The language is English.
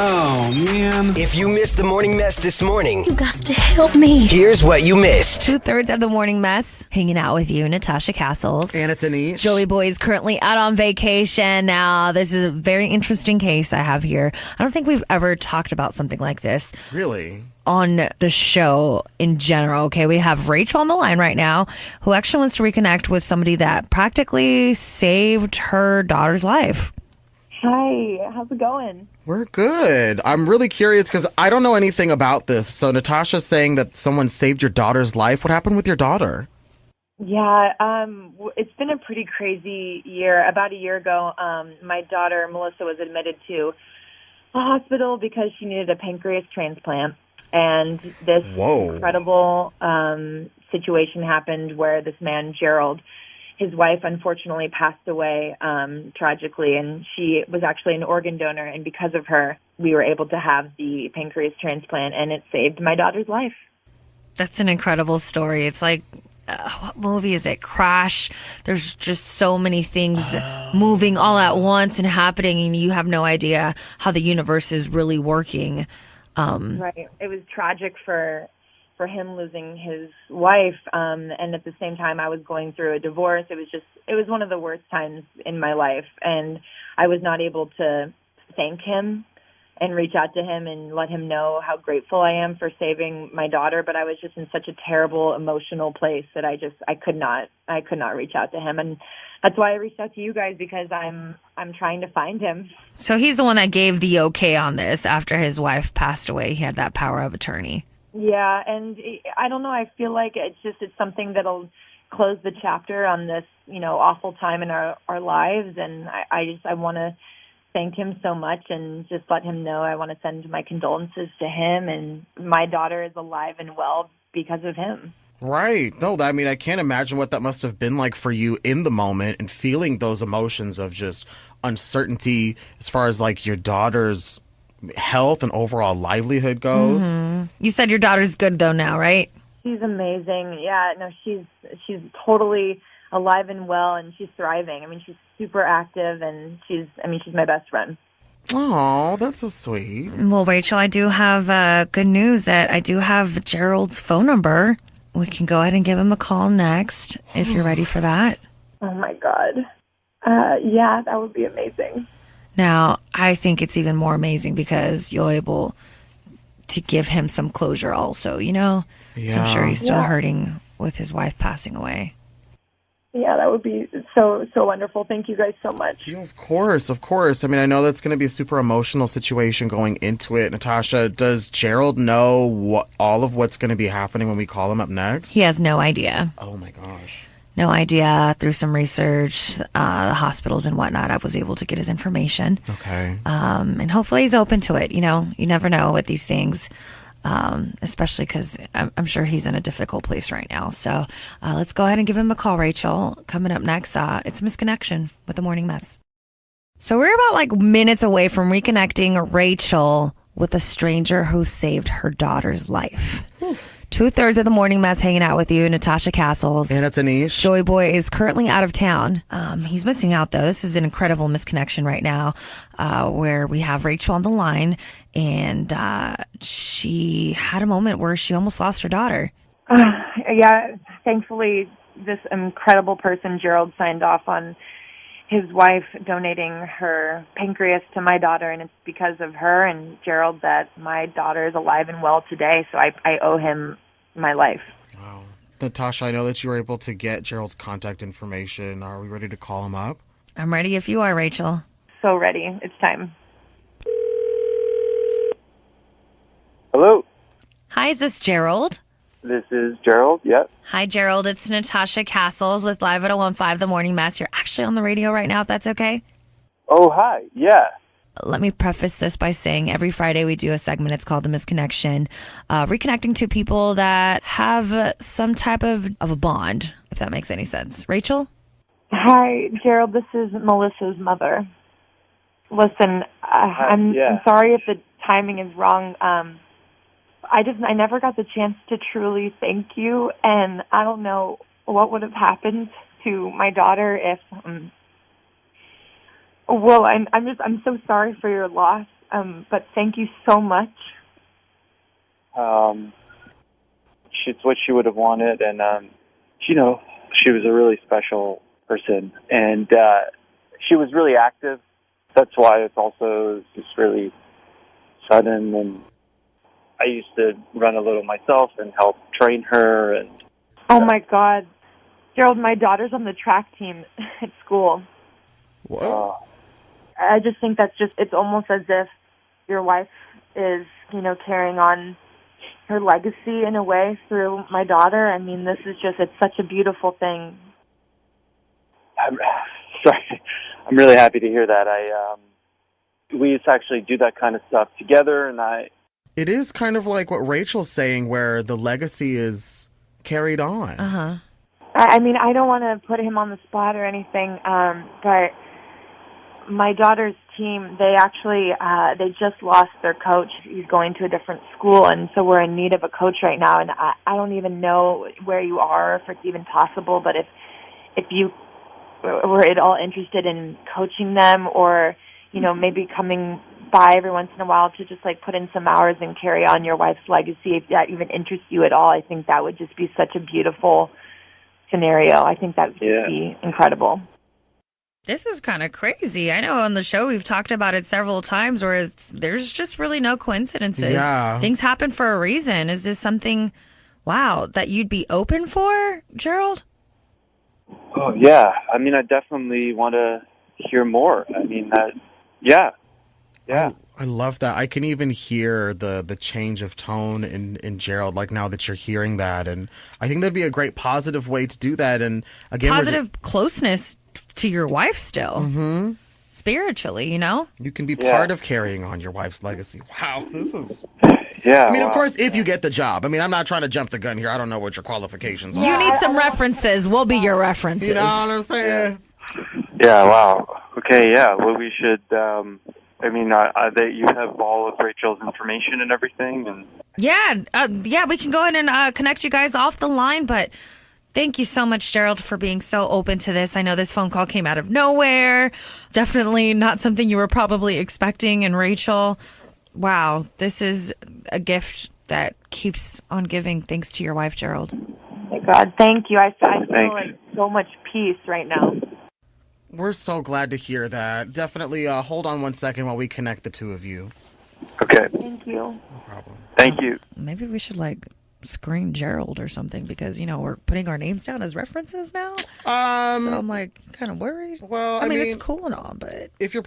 Oh, man. If you missed the morning mess this morning, You got to help me. here's what you missed. 2/3 of the morning mess, hanging out with you, Natasha Castles. And it's Anish. Joey Boy is currently out on vacation. Now, this is a very interesting case I have here. I don't think we've ever talked about something like this Really? on the show in general. Okay, we have Rachel on the line right now who actually wants to reconnect with somebody that practically saved her daughter's life. Hi, how's it going? We're good. I'm really curious because I don't know anything about this. So Natasha's saying that someone saved your daughter's life. What happened with your daughter? Yeah, it's been a pretty crazy year. About a year ago, my daughter, Melissa, was admitted to a hospital because she needed a pancreas transplant. And this incredible situation happened where this man, Gerald, his wife unfortunately passed away tragically, and she was actually an organ donor, and because of her, we were able to have the pancreas transplant, and it saved my daughter's life. That's an incredible story. It's like, what movie is it? Crash. There's just so many things moving all at once and happening, and you have no idea how the universe is really working. Right. It was tragic for him losing his wife, and at the same time I was going through a divorce. It was one of the worst times in my life, and I was not able to thank him and reach out to him and let him know how grateful I am for saving my daughter, but I was just in such a terrible emotional place that I could not reach out to him, and that's why I reached out to you guys, because I'm trying to find him. So he's the one that gave the okay on this after his wife passed away. He had that power of attorney. Yeah, and I don't know. I feel like it's something that'll close the chapter on this, awful time in our lives. And I want to thank him so much and just let him know I want to send my condolences to him. And my daughter is alive and well because of him. Right. No, I mean, I can't imagine what that must have been like for you in the moment and feeling those emotions of just uncertainty as far as like your daughter's health and overall livelihood goes. Mm-hmm. You said your daughter's good though now, right? She's amazing. Yeah, no, she's totally alive and well, and she's thriving. I mean, she's super active, and she's my best friend. Oh, that's so sweet. Well, Rachel, I do have good news that I do have Gerald's phone number. We can go ahead and give him a call next if you're ready for that. Oh my God. Yeah, that would be amazing. Now, I think it's even more amazing because you're able to give him some closure also, Yeah. So I'm sure he's still hurting with his wife passing away. Yeah, that would be so wonderful. Thank you guys so much. Yeah, of course. I mean, I know that's going to be a super emotional situation going into it. Natasha, does Gerald know all of what's going to be happening when we call him up next? He has no idea. Oh my gosh. No idea. Through some research, hospitals and whatnot, I was able to get his information. Okay. And hopefully he's open to it. You never know with these things, especially because I'm sure he's in a difficult place right now. So let's go ahead and give him a call, Rachel. Coming up next, it's Misconnection with the Morning Mess. So we're about minutes away from reconnecting Rachel with a stranger who saved her daughter's life. 2/3 of the Morning Mess hanging out with you, Natasha Castles. And it's Anish. Joey Boy is currently out of town. He's missing out, though. This is an incredible misconnection right now where we have Rachel on the line, and she had a moment where she almost lost her daughter. Yeah, thankfully, this incredible person, Gerald, signed off on his wife donating her pancreas to my daughter, and it's because of her and Gerald that my daughter is alive and well today, so I owe him my life. Wow. Natasha, I know that you were able to get Gerald's contact information. Are we ready to call him up? I'm ready if you are, Rachel. So ready. It's time. Hello. Hi, is this Gerald? This is Gerald, yep. Hi, Gerald. It's Natasha Castles with Live at 105 The Morning Mess. You're actually on the radio right now, if that's okay. Oh, hi. Yeah. Let me preface this by saying every Friday we do a segment. It's called The Misconnection, reconnecting two people that have some type of a bond, if that makes any sense. Rachel? Hi, Gerald. This is Melissa's mother. Listen, I'm sorry if the timing is wrong. I never got the chance to truly thank you, and I don't know what would have happened to my daughter if. Well, I'm so sorry for your loss. But thank you so much. It's what she would have wanted, and she was a really special person, and she was really active. That's why it's also just really sudden. And I used to run a little myself and help train her. And Oh my God, Gerald, my daughter's on the track team at school. Whoa. I just think it's almost as if your wife is, carrying on her legacy in a way through my daughter. I mean, it's such a beautiful thing. I'm sorry. I'm really happy to hear that. We used to actually do that kind of stuff together, and It is kind of like what Rachel's saying, where the legacy is carried on. Uh-huh. I mean, I don't want to put him on the spot or anything, but my daughter's team, they just lost their coach. He's going to a different school, and so we're in need of a coach right now. And I don't even know where you are, if it's even possible, but if you were at all interested in coaching them, or maybe coming by every once in a while to just put in some hours and carry on your wife's legacy, if that even interests you at all, I think that would just be such a beautiful scenario. I think that would just be incredible. This is kind of crazy. I know on the show we've talked about it several times where there's just really no coincidences. Yeah. Things happen for a reason. Is this something, that you'd be open for, Gerald? Oh, yeah. I mean, I definitely want to hear more. I mean, yeah. I love that. I can even hear the change of tone in Gerald, like now that you're hearing that. And I think that'd be a great positive way to do that. And again, Positive closeness to your wife still. Spiritually, you can be part of carrying on your wife's legacy. Wow, this is... Yeah. I mean, of course, if you get the job. I mean, I'm not trying to jump the gun here. I don't know what your qualifications are. You need some references. We'll be your references. You know what I'm saying? Yeah, wow. Okay, yeah. Well, we should, you have all of Rachel's information and everything? And Yeah, we can go ahead and connect you guys off the line, but thank you so much, Gerald, for being so open to this. I know this phone call came out of nowhere. Definitely not something you were probably expecting. And Rachel, wow, this is a gift that keeps on giving. Thanks to your wife, Gerald. Oh my God, thank you. I feel so much peace right now. We're so glad to hear that. Definitely hold on 1 second while we connect the two of you. Okay. Thank you. No problem. Thank you. Maybe we should screen Gerald or something because, we're putting our names down as references now. So I'm kind of worried. Well, I mean, it's cool and all, but if you're